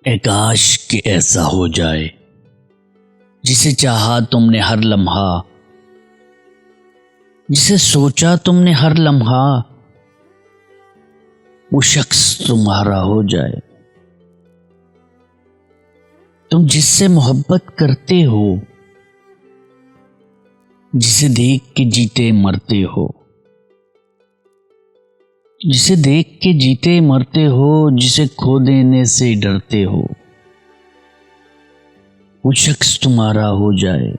اے کاش کہ ایسا ہو جائے جسے چاہا تم نے ہر لمحہ، جسے سوچا تم نے ہر لمحہ، وہ شخص تمہارا ہو جائے۔ تم جس سے محبت کرتے ہو، جسے دیکھ کے جیتے مرتے ہو، جسے دیکھ کے جیتے مرتے ہو، جسے کھو دینے سے ڈرتے ہو، وہ شخص تمہارا ہو جائے،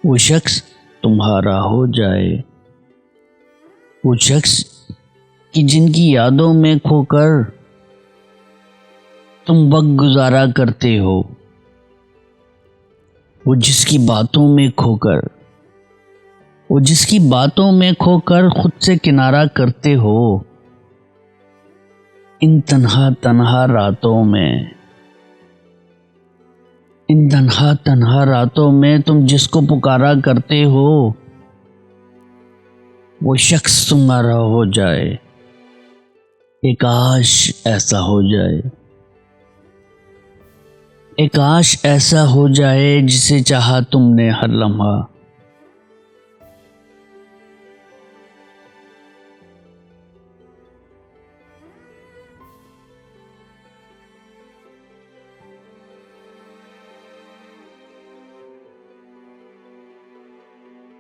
وہ شخص تمہارا ہو جائے، وہ شخص کہ جن کی یادوں میں کھو کر تم وقت گزارا کرتے ہو، وہ جس کی باتوں میں کھو کر، وہ جس کی باتوں میں کھو کر خود سے کنارہ کرتے ہو، ان تنہا تنہا راتوں میں، ان تنہا تنہا راتوں میں تم جس کو پکارا کرتے ہو، وہ شخص تمہارا ہو جائے۔ اے کاش ایسا ہو جائے، اے کاش ایسا ہو جائے جسے چاہا تم نے ہر لمحہ،